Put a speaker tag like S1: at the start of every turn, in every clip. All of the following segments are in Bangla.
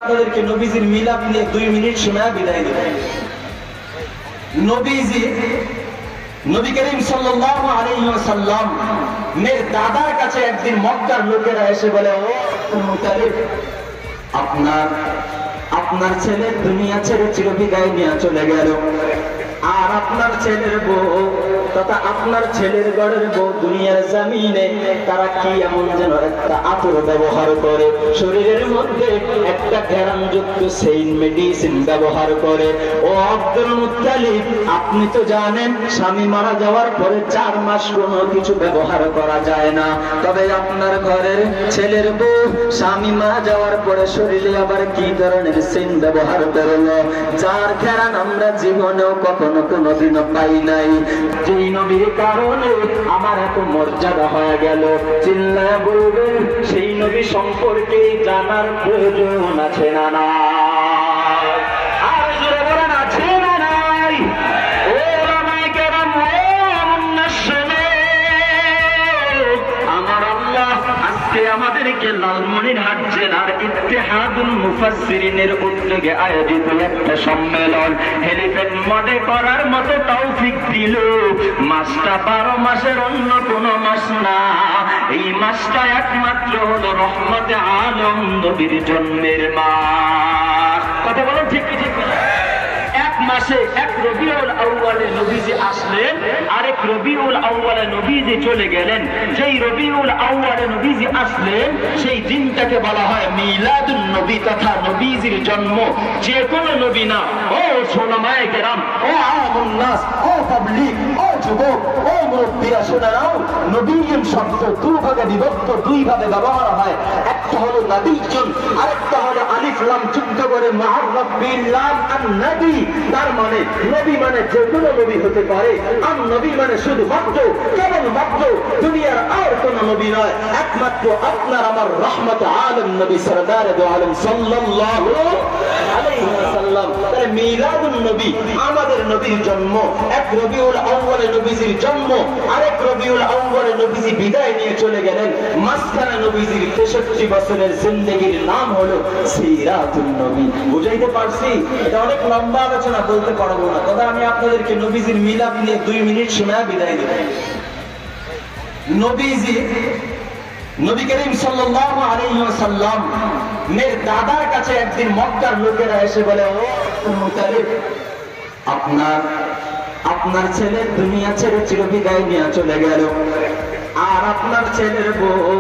S1: আপনাদেরকে নবীজির মিলাদ নিয়ে 2 মিনিট শোনায় বিদায় দেব। নবী করিম সাল্লাল্লাহু আলাইহি ওয়াসাল্লাম মের দাদার কাছে একদিন মক্কার লোকেরা এসে বলে, ও মুতালিব, আপনার ছেলে দুনিয়া ছেড়ে চিরবিদায় নিয়ে চলে গেল, আর আপনার ছেলের বউ তথা আপনার ছেলের ঘরের বউ দুনিয়ার জমিনে তারা কি এমন যেন একটা আতর ব্যবহার করে, শরীরের মধ্যে একটা ঘেরানযুক্ত সেইন মেডিসিন ব্যবহার করে। ও আব্দুল মুত্তালিব, আপনি তো জানেন স্বামী মারা যাওয়ার পরে 4 মাস কোনো কিছু ব্যবহার করা যায় না, তবে আপনার ঘরের ছেলের বউ স্বামী মারা যাওয়ার পরে শরীরে আবার কি ধরনের সেইন ব্যবহার করলো, যার ঘেরান আমরা জীবনেও কখনো কোনোদিনও পাই নাই। যেই নবীর কারণে আমার এত মর্যাদা হয়ে গেল, চিল্লায়া বলবেন সেই নবী সম্পর্কে জানার প্রয়োজন আছে না নাই? আর জোরে বলেন, আছে না নাই? ও ওলামায়ে কেরাম, ও মুন্নাশশিনে, আমার আল্লাহ আজকে আমাদেরকে লালমনিরহাট জেলার ইত্তেহাদুল মুফাসসিরিনের উদ্যোগে আয়োজিত একটা সম্মেলন হেলিপ্যাড মডে করার মতো তৌফিক দিল। মাসটা 12 মাসের অন্য কোন মাস না, এই মাসটা একমাত্র হলো রহমতে আলম নবীর জন্মের মাস। কথা বলেন ঠিক কি ঠিক? এক মাসে এক রবিউল আউয়ালে নবীজি আসলেন, আরেক রবিউল আউয়ালে নবীজি চলে গেলেন। যেই রবিউল আউয়ালে নবীজি আসলেন সেই দিনটাকে বলা হয় মিলাদুন নবী তথা নবীজির জন্ম। যে কোনো নবী না, ও ওলামায়ে কেরাম, ও আওয়ামুন নাস, ও পাবলিক, ও যুবক, ও মুরব্বিরা শুনে নাও, নবীন শব্দ দুভাগে বিভক্ত, 2 ভাবে ব্যবহার হয়। একটা হলো নবীজন, আরেকটা হলো আলিফ লাম যুক্ত করে মুআররাফ বিল লাম আন নবী। তার মানে নবী মানে যে কোনো নবী হতে পারে, আর নবী মানে শুধুমাত্র কেবলমাত্র দুনিয়ার আর কোন নবী নয়, একমাত্র আপনার আমার রহমতে আলম নবী সরদারে দো আলম সাল্লাল্লাহু আলাইহি ওয়াসাল্লাম। তাহলে মিলাদুন নবী আমাদের নবীর জন্ম, এক রবিউল আউয়ালে নবীজির জন্ম, আরেক রবিউল আউয়ালে নবীজি বিদায় নিয়ে চলে গেলেন। মাঝখানে নবীজির 63 বছরের জিন্দেগির নাম হলো সিরাতুন নবী। বুঝাইতে পারছি? এটা অনেক লম্বা আলোচনা, বলতে পারবো না, তবে আমি আপনাদেরকে নবীজির মিলাদ নিয়ে 2 মিনিট শোনায় বিদায় দেব। নবী করিম সাল্লাল্লাহু আলাইহি ওয়াসাল্লাম মের দাদার কাছে একদিন মক্কার লোকেরা এসে বলে, ও মুতালিব, আপনার ছেলে দুনিয়া ছেড়ে চিরবিদায় নিয়ে চলে গেল, আর আপনার ছেলের বউ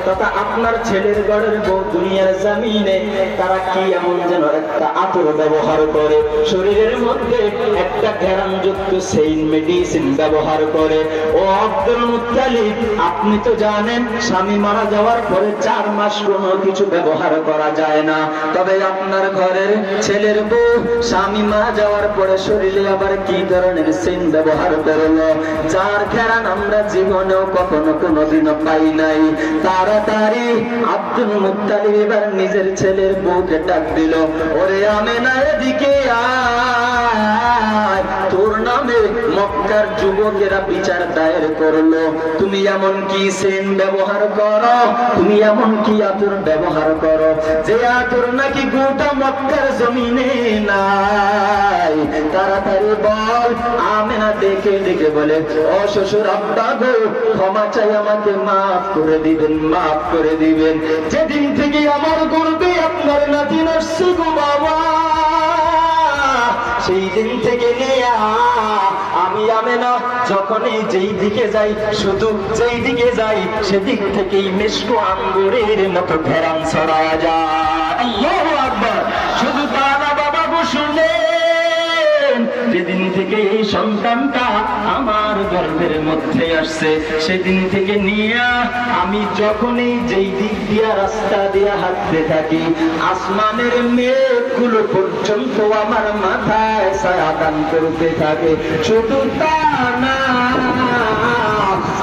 S1: তথা আপনার ছেলের ঘরের বউ দুনিয়ার জমিনে তারা কি এমন যেন একটা আতর ব্যবহার করে, শরীরের মধ্যে একটা ঘেরানযুক্ত সেইন মেডিসিন ব্যবহার করে। ও আব্দুল মুত্তালিব, আপনি তো জানেন স্বামী মারা যাওয়ার পরে 4 মাস কোনো কিছু ব্যবহার করা যায় না, তবে আপনার ঘরের ছেলের বউ স্বামী মারা যাওয়ার পরে শরীরে আবার কি ধরনের সেইন ব্যবহার করলো, যার ঘেরান আমরা জীবনেও কখনো কোনোদিনও পাই নাই। তাড়াতাড়ি আব্দুল মুত্তালিব এবার নিজের ছেলের বউকে ডাক দিল, ওরে আমেনা এদিকে আয়, তোর নামে মক্কার যুবকেরা বিচার দায়ের করলো, তুমি এমন কি সেন ব্যবহার করো, তুমি এমন কি আতর ব্যবহার করো, যে আতর নাকি গোটা মক্কার জমিনে নাই। তাড়াতাড়ি বল। আমেনা দেখে দেখে বলে, ও শ্বশুর আব্বা গো, ক্ষমা চাই, আমাকে মাফ করে দিবেন, মাফ করে দিবেন। যেদিন থেকে আমার গর্বে আপনার নাতি আসছে গো বাবা, সেই দিন থেকে নিয়ে আমি আমেনা যখনই যেই দিকে যাই, শুধু যেই দিকে যাই সেদিক থেকেই মিষ্টি আঙ্গুরের মতো ঘেরান ছড়ায়া যায়। আল্লাহু আকবার। শুধু তা না বাবা গো, শুনেন, যেদিন থেকে এই সন্তানটা আমার গর্ভের মধ্যে আসছে সেদিন থেকে নিয়ে আমি যখনই যেই দিক দিয়া রাস্তা দিয়া হাঁটতে থাকি, আসমানের মেঘগুলো পর্যন্ত আমার মাথায় ছায়া দান করতে থাকে। শুধু তা না,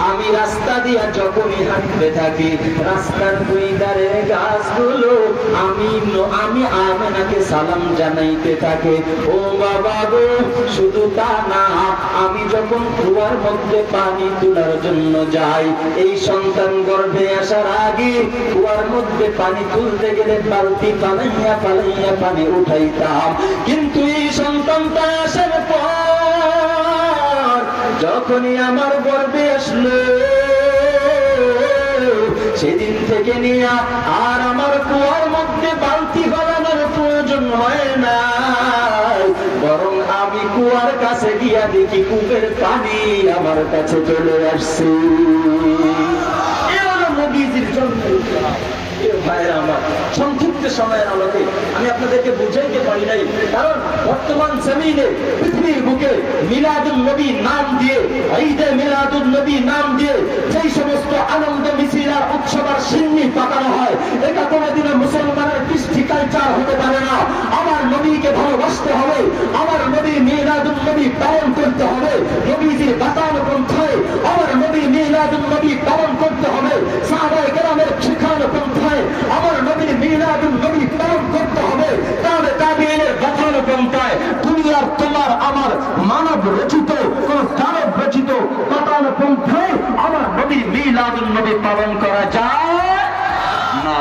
S1: আমি রাস্তা দিয়া যখনই হাঁটতে থাকি, রাস্তার দুই ধারে গাছগুলো আমি আমেনাকে সালাম জানাইতে থাকে। ও বাবা গো, শুধু তা না, আমি যখন কুয়ার মধ্যে পানি তোলার জন্য যাই, এই সন্তান গর্ভে আসার আগে কুয়ার মধ্যে পানি তুলতে গেলে বালতি পালাইয়া পালাইয়া পানি উঠাইতাম। কিন্তু এই সন্তানটা আসার পর যখনই আমার গর্ভে আসলো, সেদিন থেকে নিয়ে আর আমার কুয়ার মধ্যে বালতি ফেলানোর প্রয়োজন হয় না, বরং আমি কুয়ার কাছে গিয়া দেখি কূপের পানি আমার কাছে চলে আসছে। এ হলো নবীজির জন্য। ভাইয়েরা আমার, সংক্ষিপ্ত সময়ের আলোকে আমি আপনাদেরকে বুঝাইতে পারি নাই, কারণ বর্তমান জমিনে পৃথিবীর বুকে মিলাদুন নবী নাম দিয়ে, ঈদে মিলাদুন নবী নাম দিয়ে যেই সমস্ত আনন্দ মিছিল আর উৎসব আর সিন্নি পাকানো হয়, এটা কোনোদিনও মুসলমানের কৃষ্টি কালচার হতে পারে না। আমার নবীকে ভালোবাসতে হবে, আমার নবীর মিলাদুন নবী পালন করতে হবে, নবীজির বাতানো পন্থায় আমার নবীর মিলাদুন নবী পালন করতে হবে, সাহাবায়ে কেরামের শিখানো পন্থায় আমার নবীর মিলাদুন নবী পালন করতে হবে, তাহলে তাবিঈনের বাতানো পন্থায় দুনিয়ার তোমার আমার মানব রচিত কোন দানব রচিত বাতানো পন্থায় আমার নবীর মিলাদুন নবী পালন করা যায় না।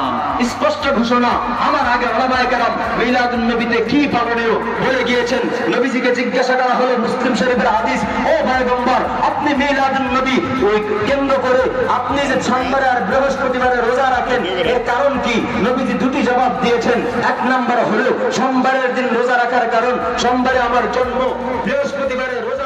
S1: স্পষ্ট ঘোষণা। আমার আগে ওলামায়ে কেরাম মিলাদুন নবীতে কি পালনীয় বলে গিয়েছেন। নবীজিকে জিজ্ঞাসা করা হলো মুসলিম শরীফের হাদিস, ও পয়গম্বর, আপনি মিলাদুন নবী ওই কেন্দ্র করে আপনি যে সোমবারে আর বৃহস্পতিবারে রোজা রাখেন, এর কারণ কি? নবীজি দুটি জবাব দিয়েছেন। এক নম্বর হলো সোমবারের দিন রোজা রাখার কারণ, সোমবারে আমার জন্ম, বৃহস্পতিবারে রোজা